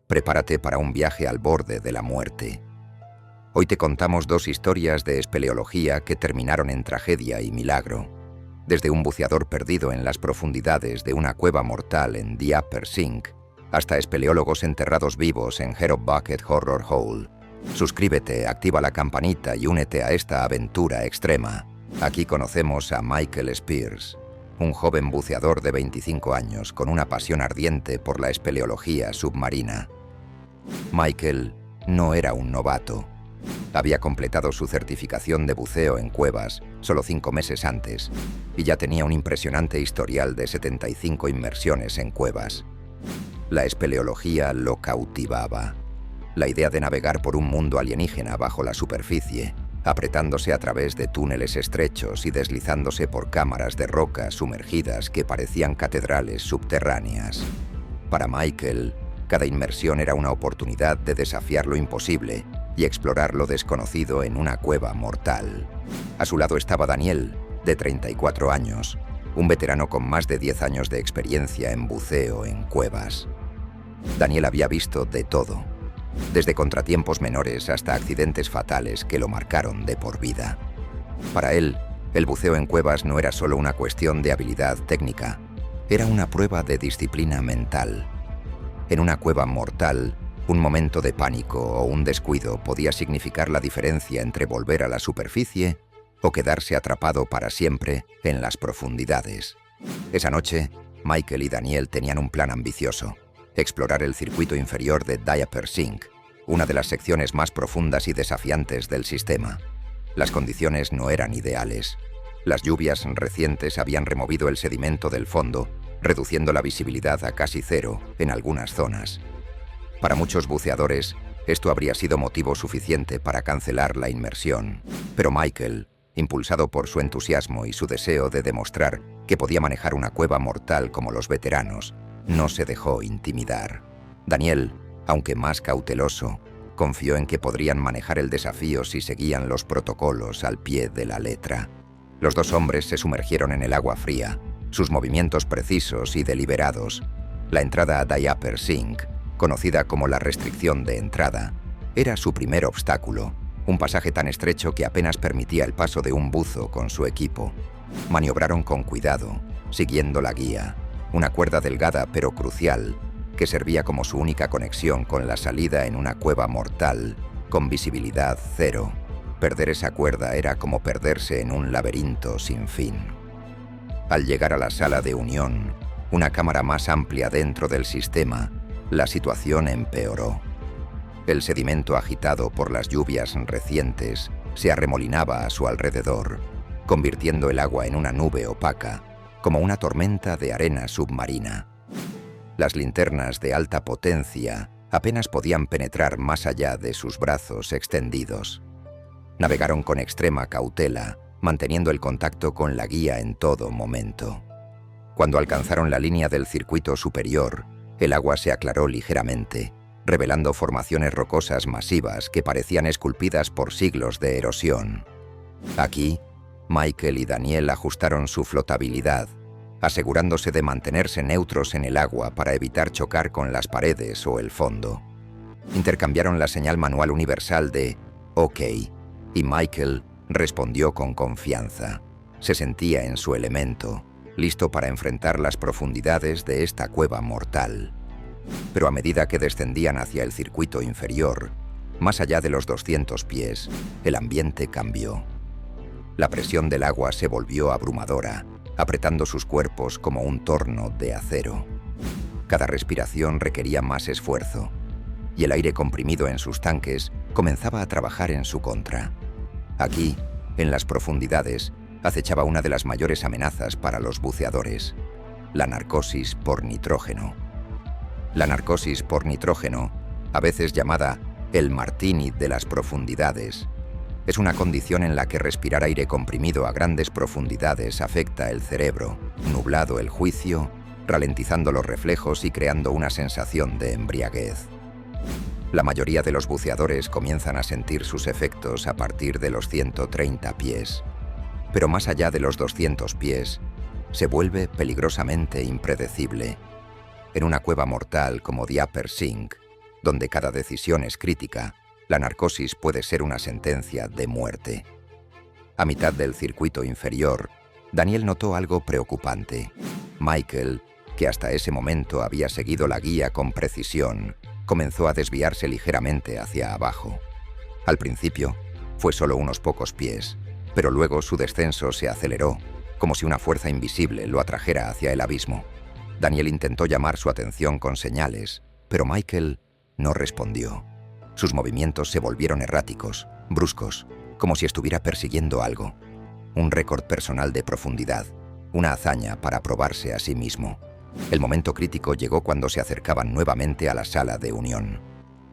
Prepárate para un viaje al borde de la muerte. Hoy te contamos dos historias de espeleología que terminaron en tragedia y milagro. Desde un buceador perdido en las profundidades de una cueva mortal en The Upper Sink, hasta espeleólogos enterrados vivos en Hero Bucket Horror Hole. Suscríbete, activa la campanita y únete a esta aventura extrema. Aquí conocemos a Michael Spears, un joven buceador de 25 años con una pasión ardiente por la espeleología submarina. Michael no era un novato. Había completado su certificación de buceo en cuevas solo 5 meses antes y ya tenía un impresionante historial de 75 inmersiones en cuevas. La espeleología lo cautivaba. La idea de navegar por un mundo alienígena bajo la superficie, apretándose a través de túneles estrechos y deslizándose por cámaras de roca sumergidas que parecían catedrales subterráneas. Para Michael, cada inmersión era una oportunidad de desafiar lo imposible y explorar lo desconocido en una cueva mortal. A su lado estaba Daniel, de 34 años, un veterano con más de 10 años de experiencia en buceo en cuevas. Daniel había visto de todo, desde contratiempos menores hasta accidentes fatales que lo marcaron de por vida. Para él, el buceo en cuevas no era solo una cuestión de habilidad técnica, era una prueba de disciplina mental. En una cueva mortal, un momento de pánico o un descuido podía significar la diferencia entre volver a la superficie o quedarse atrapado para siempre en las profundidades. Esa noche, Michael y Daniel tenían un plan ambicioso: explorar el circuito inferior de The Upper Sink, una de las secciones más profundas y desafiantes del sistema. Las condiciones no eran ideales. Las lluvias recientes habían removido el sedimento del fondo, reduciendo la visibilidad a casi cero en algunas zonas. Para muchos buceadores, esto habría sido motivo suficiente para cancelar la inmersión, pero Michael, impulsado por su entusiasmo y su deseo de demostrar que podía manejar una cueva mortal como los veteranos, no se dejó intimidar. Daniel, aunque más cauteloso, confió en que podrían manejar el desafío si seguían los protocolos al pie de la letra. Los dos hombres se sumergieron en el agua fría, sus movimientos precisos y deliberados. La entrada a The Upper Sink, conocida como la restricción de entrada, era su primer obstáculo, un pasaje tan estrecho que apenas permitía el paso de un buzo con su equipo. Maniobraron con cuidado, siguiendo la guía, una cuerda delgada pero crucial, que servía como su única conexión con la salida en una cueva mortal, con visibilidad cero. Perder esa cuerda era como perderse en un laberinto sin fin. Al llegar a la sala de unión, una cámara más amplia dentro del sistema, la situación empeoró. El sedimento agitado por las lluvias recientes se arremolinaba a su alrededor, convirtiendo el agua en una nube opaca, como una tormenta de arena submarina. Las linternas de alta potencia apenas podían penetrar más allá de sus brazos extendidos. Navegaron con extrema cautela, manteniendo el contacto con la guía en todo momento. Cuando alcanzaron la línea del circuito superior, el agua se aclaró ligeramente, revelando formaciones rocosas masivas que parecían esculpidas por siglos de erosión. Aquí, Michael y Daniel ajustaron su flotabilidad, asegurándose de mantenerse neutros en el agua para evitar chocar con las paredes o el fondo. Intercambiaron la señal manual universal de «OK», y Michael respondió con confianza. Se sentía en su elemento, listo para enfrentar las profundidades de esta cueva mortal. Pero a medida que descendían hacia el circuito inferior, más allá de los 200 pies, el ambiente cambió. La presión del agua se volvió abrumadora, apretando sus cuerpos como un torno de acero. Cada respiración requería más esfuerzo, y el aire comprimido en sus tanques comenzaba a trabajar en su contra. Aquí, en las profundidades, acechaba una de las mayores amenazas para los buceadores: la narcosis por nitrógeno. La narcosis por nitrógeno, a veces llamada el martini de las profundidades, es una condición en la que respirar aire comprimido a grandes profundidades afecta el cerebro, nublado el juicio, ralentizando los reflejos y creando una sensación de embriaguez. La mayoría de los buceadores comienzan a sentir sus efectos a partir de los 130 pies. Pero más allá de los 200 pies, se vuelve peligrosamente impredecible. En una cueva mortal como The Upper Sink, donde cada decisión es crítica, la narcosis puede ser una sentencia de muerte. A mitad del circuito inferior, Daniel notó algo preocupante. Michael, que hasta ese momento había seguido la guía con precisión, comenzó a desviarse ligeramente hacia abajo. Al principio, fue solo unos pocos pies, pero luego su descenso se aceleró, como si una fuerza invisible lo atrajera hacia el abismo. Daniel intentó llamar su atención con señales, pero Michael no respondió. Sus movimientos se volvieron erráticos, bruscos, como si estuviera persiguiendo algo. Un récord personal de profundidad, una hazaña para probarse a sí mismo. El momento crítico llegó cuando se acercaban nuevamente a la sala de unión.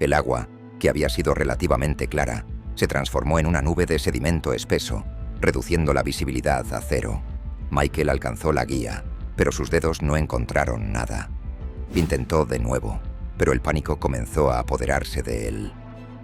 El agua, que había sido relativamente clara, se transformó en una nube de sedimento espeso, reduciendo la visibilidad a cero. Michael alcanzó la guía, pero sus dedos no encontraron nada. Intentó de nuevo, pero el pánico comenzó a apoderarse de él.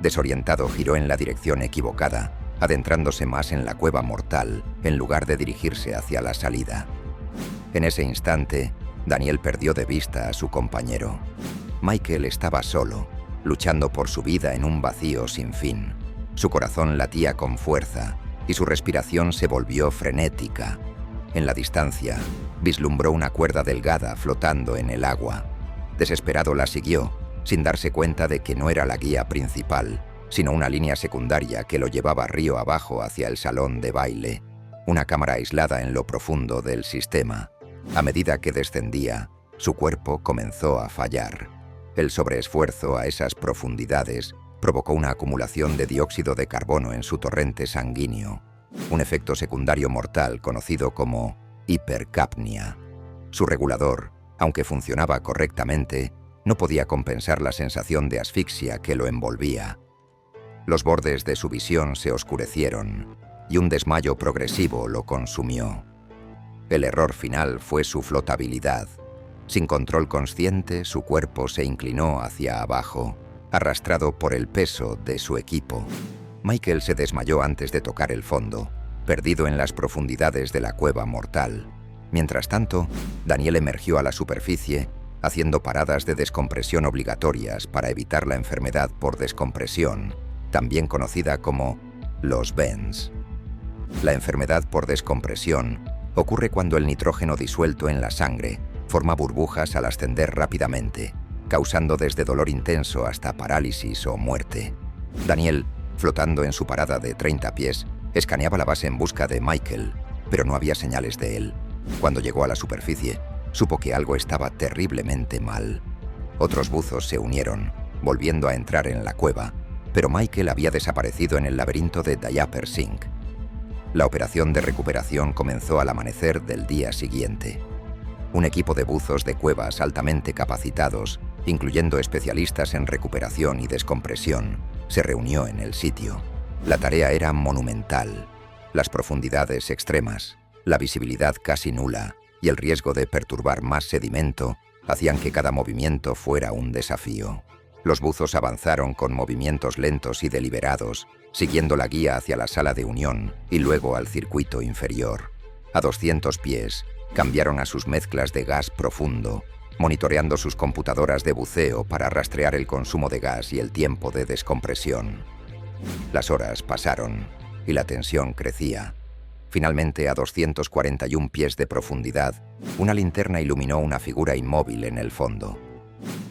Desorientado, giró en la dirección equivocada, adentrándose más en la cueva mortal en lugar de dirigirse hacia la salida. En ese instante, Daniel perdió de vista a su compañero. Michael estaba solo, luchando por su vida en un vacío sin fin. Su corazón latía con fuerza y su respiración se volvió frenética. En la distancia, vislumbró una cuerda delgada flotando en el agua. Desesperado la siguió, sin darse cuenta de que no era la guía principal, sino una línea secundaria que lo llevaba río abajo hacia el salón de baile, una cámara aislada en lo profundo del sistema. A medida que descendía, su cuerpo comenzó a fallar. El sobreesfuerzo a esas profundidades provocó una acumulación de dióxido de carbono en su torrente sanguíneo, un efecto secundario mortal conocido como hipercapnia. Su regulador, aunque funcionaba correctamente, no podía compensar la sensación de asfixia que lo envolvía. Los bordes de su visión se oscurecieron y un desmayo progresivo lo consumió. El error final fue su flotabilidad. Sin control consciente, su cuerpo se inclinó hacia abajo, arrastrado por el peso de su equipo. Michael se desmayó antes de tocar el fondo, perdido en las profundidades de la cueva mortal. Mientras tanto, Daniel emergió a la superficie, haciendo paradas de descompresión obligatorias para evitar la enfermedad por descompresión, también conocida como los bends. La enfermedad por descompresión ocurre cuando el nitrógeno disuelto en la sangre forma burbujas al ascender rápidamente, causando desde dolor intenso hasta parálisis o muerte. Daniel, flotando en su parada de 30 pies, escaneaba la base en busca de Michael, pero no había señales de él. Cuando llegó a la superficie, supo que algo estaba terriblemente mal. Otros buzos se unieron, volviendo a entrar en la cueva, pero Michael había desaparecido en el laberinto de Diaper Sink. La operación de recuperación comenzó al amanecer del día siguiente. Un equipo de buzos de cuevas altamente capacitados, incluyendo especialistas en recuperación y descompresión, se reunió en el sitio. La tarea era monumental. Las profundidades extremas, la visibilidad casi nula y el riesgo de perturbar más sedimento hacían que cada movimiento fuera un desafío. Los buzos avanzaron con movimientos lentos y deliberados, siguiendo la guía hacia la sala de unión y luego al circuito inferior. A 200 pies, cambiaron a sus mezclas de gas profundo, monitoreando sus computadoras de buceo para rastrear el consumo de gas y el tiempo de descompresión. Las horas pasaron y la tensión crecía. Finalmente, a 241 pies de profundidad, una linterna iluminó una figura inmóvil en el fondo.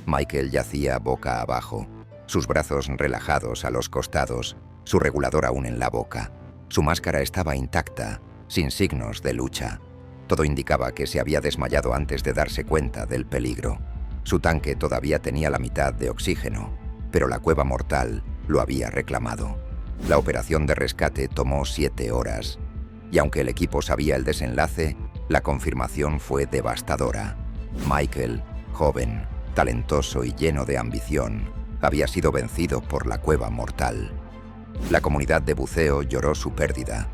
Michael yacía boca abajo, sus brazos relajados a los costados, su regulador aún en la boca. Su máscara estaba intacta, sin signos de lucha. Todo indicaba que se había desmayado antes de darse cuenta del peligro. Su tanque todavía tenía la mitad de oxígeno, pero la cueva mortal lo había reclamado. La operación de rescate tomó 7 horas, y aunque el equipo sabía el desenlace, la confirmación fue devastadora. Michael, joven, talentoso y lleno de ambición, había sido vencido por la cueva mortal. La comunidad de buceo lloró su pérdida,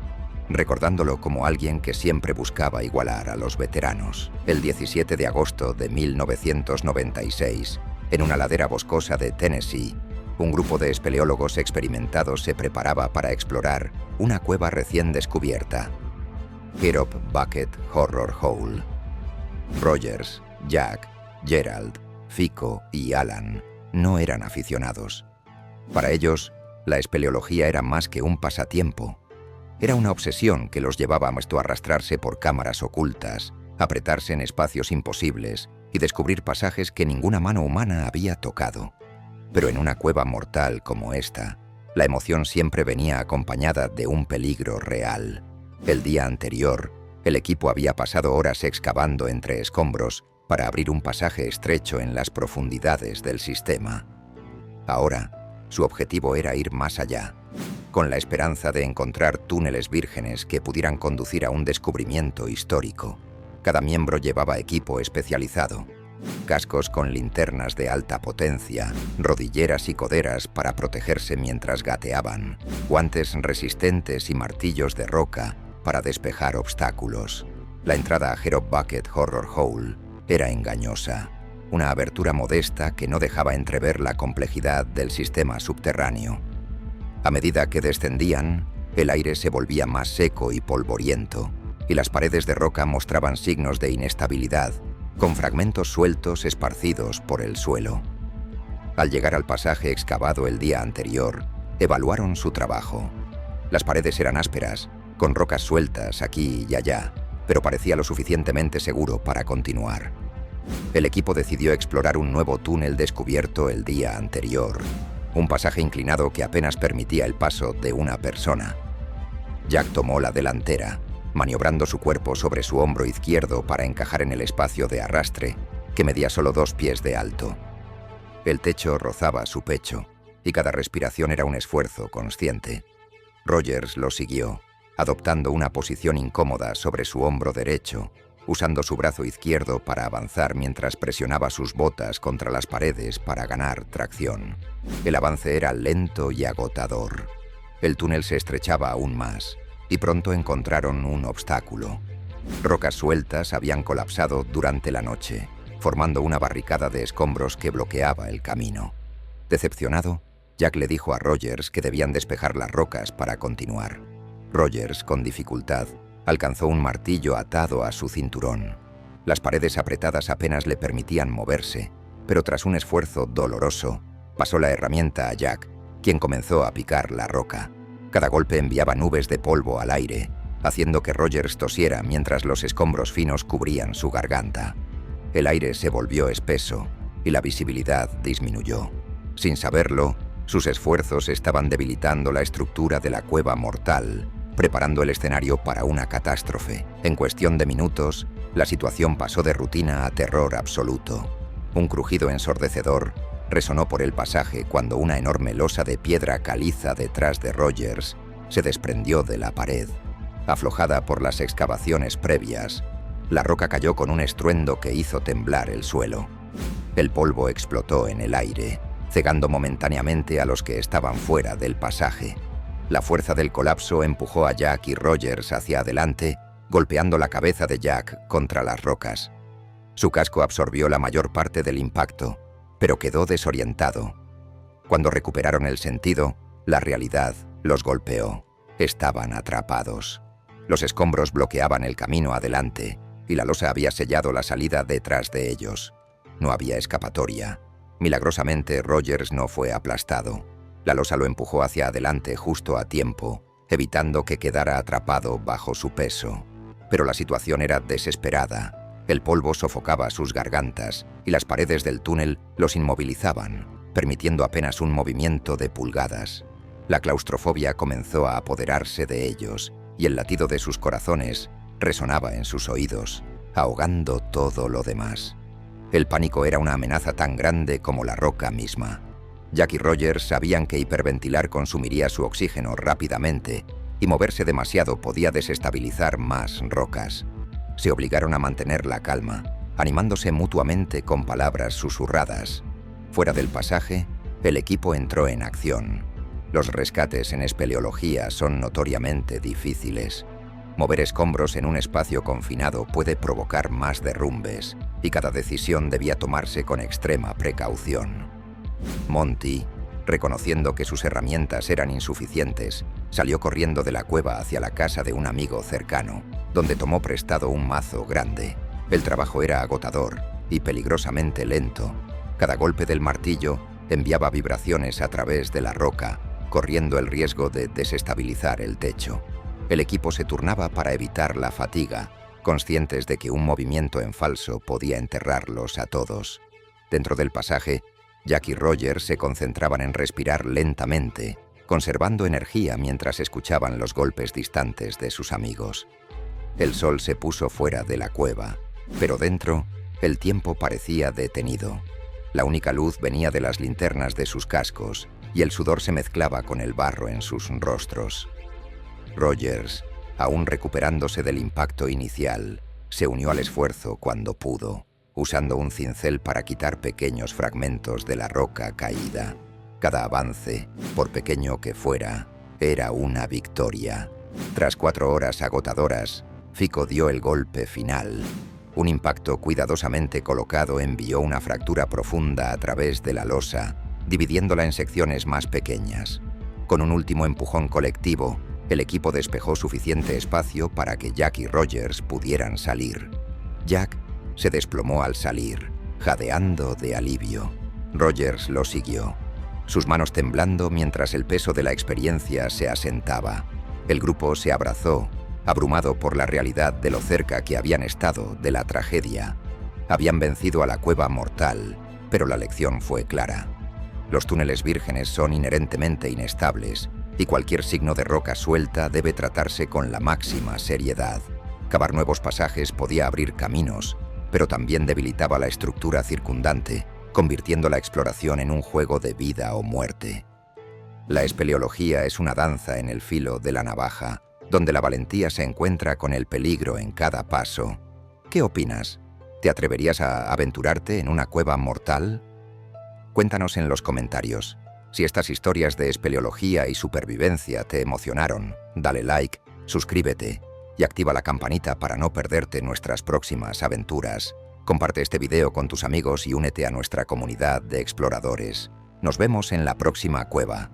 recordándolo como alguien que siempre buscaba igualar a los veteranos. El 17 de agosto de 1996, en una ladera boscosa de Tennessee, un grupo de espeleólogos experimentados se preparaba para explorar una cueva recién descubierta, Hirop Bucket Horror Hole. Rogers, Jack, Gerald, Fico y Alan no eran aficionados. Para ellos, la espeleología era más que un pasatiempo. Era una obsesión que los llevaba a arrastrarse por cámaras ocultas, apretarse en espacios imposibles y descubrir pasajes que ninguna mano humana había tocado. Pero en una cueva mortal como esta, la emoción siempre venía acompañada de un peligro real. El día anterior, el equipo había pasado horas excavando entre escombros para abrir un pasaje estrecho en las profundidades del sistema. Ahora, su objetivo era ir más allá, con la esperanza de encontrar túneles vírgenes que pudieran conducir a un descubrimiento histórico. Cada miembro llevaba equipo especializado: cascos con linternas de alta potencia, rodilleras y coderas para protegerse mientras gateaban, guantes resistentes y martillos de roca para despejar obstáculos. La entrada a Hero Bucket Horror Hole era engañosa, una abertura modesta que no dejaba entrever la complejidad del sistema subterráneo. A medida que descendían, el aire se volvía más seco y polvoriento, y las paredes de roca mostraban signos de inestabilidad, con fragmentos sueltos esparcidos por el suelo. Al llegar al pasaje excavado el día anterior, evaluaron su trabajo. Las paredes eran ásperas, con rocas sueltas aquí y allá, pero parecía lo suficientemente seguro para continuar. El equipo decidió explorar un nuevo túnel descubierto el día anterior, un pasaje inclinado que apenas permitía el paso de una persona. Jack tomó la delantera, maniobrando su cuerpo sobre su hombro izquierdo para encajar en el espacio de arrastre, que medía solo 2 pies de alto. El techo rozaba su pecho, y cada respiración era un esfuerzo consciente. Rogers lo siguió, adoptando una posición incómoda sobre su hombro derecho, usando su brazo izquierdo para avanzar mientras presionaba sus botas contra las paredes para ganar tracción. El avance era lento y agotador. El túnel se estrechaba aún más, y pronto encontraron un obstáculo. Rocas sueltas habían colapsado durante la noche, formando una barricada de escombros que bloqueaba el camino. Decepcionado, Jack le dijo a Rogers que debían despejar las rocas para continuar. Rogers, con dificultad, alcanzó un martillo atado a su cinturón. Las paredes apretadas apenas le permitían moverse, pero tras un esfuerzo doloroso, pasó la herramienta a Jack, quien comenzó a picar la roca. Cada golpe enviaba nubes de polvo al aire, haciendo que Rogers tosiera mientras los escombros finos cubrían su garganta. El aire se volvió espeso y la visibilidad disminuyó. Sin saberlo, sus esfuerzos estaban debilitando la estructura de la cueva mortal, preparando el escenario para una catástrofe. En cuestión de minutos, la situación pasó de rutina a terror absoluto. Un crujido ensordecedor resonó por el pasaje cuando una enorme losa de piedra caliza detrás de Rogers se desprendió de la pared. Aflojada por las excavaciones previas, la roca cayó con un estruendo que hizo temblar el suelo. El polvo explotó en el aire, cegando momentáneamente a los que estaban fuera del pasaje. La fuerza del colapso empujó a Jack y Rogers hacia adelante, golpeando la cabeza de Jack contra las rocas. Su casco absorbió la mayor parte del impacto, pero quedó desorientado. Cuando recuperaron el sentido, la realidad los golpeó. Estaban atrapados. Los escombros bloqueaban el camino adelante, y la losa había sellado la salida detrás de ellos. No había escapatoria. Milagrosamente, Rogers no fue aplastado. La losa lo empujó hacia adelante justo a tiempo, evitando que quedara atrapado bajo su peso. Pero la situación era desesperada. El polvo sofocaba sus gargantas y las paredes del túnel los inmovilizaban, permitiendo apenas un movimiento de pulgadas. La claustrofobia comenzó a apoderarse de ellos y el latido de sus corazones resonaba en sus oídos, ahogando todo lo demás. El pánico era una amenaza tan grande como la roca misma. Jack y Rogers sabían que hiperventilar consumiría su oxígeno rápidamente y moverse demasiado podía desestabilizar más rocas. Se obligaron a mantener la calma, animándose mutuamente con palabras susurradas. Fuera del pasaje, el equipo entró en acción. Los rescates en espeleología son notoriamente difíciles. Mover escombros en un espacio confinado puede provocar más derrumbes, y cada decisión debía tomarse con extrema precaución. Monty, reconociendo que sus herramientas eran insuficientes, salió corriendo de la cueva hacia la casa de un amigo cercano, donde tomó prestado un mazo grande. El trabajo era agotador y peligrosamente lento. Cada golpe del martillo Enviaba vibraciones a través de la roca, corriendo el riesgo de desestabilizar el techo. El equipo se turnaba para evitar la fatiga, conscientes de que un movimiento en falso podía enterrarlos a todos. Dentro del pasaje, Jack y Roger se concentraban en respirar lentamente, conservando energía mientras escuchaban los golpes distantes de sus amigos. El sol se puso fuera de la cueva, pero dentro, el tiempo parecía detenido. La única luz venía de las linternas de sus cascos, y el sudor se mezclaba con el barro en sus rostros. Rogers, aún recuperándose del impacto inicial, se unió al esfuerzo cuando pudo, usando un cincel para quitar pequeños fragmentos de la roca caída. Cada avance, por pequeño que fuera, era una victoria. Tras 4 horas agotadoras, Fico dio el golpe final. Un impacto cuidadosamente colocado envió una fractura profunda a través de la losa, dividiéndola en secciones más pequeñas. Con un último empujón colectivo, el equipo despejó suficiente espacio para que Jack y Rogers pudieran salir. Jack se desplomó al salir, jadeando de alivio. Rogers lo siguió, sus manos temblando mientras el peso de la experiencia se asentaba. El grupo se abrazó, abrumado por la realidad de lo cerca que habían estado de la tragedia. Habían vencido a la cueva mortal, pero la lección fue clara. Los túneles vírgenes son inherentemente inestables, y cualquier signo de roca suelta debe tratarse con la máxima seriedad. Cavar nuevos pasajes podía abrir caminos, pero también debilitaba la estructura circundante, convirtiendo la exploración en un juego de vida o muerte. La espeleología es una danza en el filo de la navaja, donde la valentía se encuentra con el peligro en cada paso. ¿Qué opinas? ¿Te atreverías a aventurarte en una cueva mortal? Cuéntanos en los comentarios. Si estas historias de espeleología y supervivencia te emocionaron, dale like, suscríbete y activa la campanita para no perderte nuestras próximas aventuras. Comparte este video con tus amigos y únete a nuestra comunidad de exploradores. Nos vemos en la próxima cueva.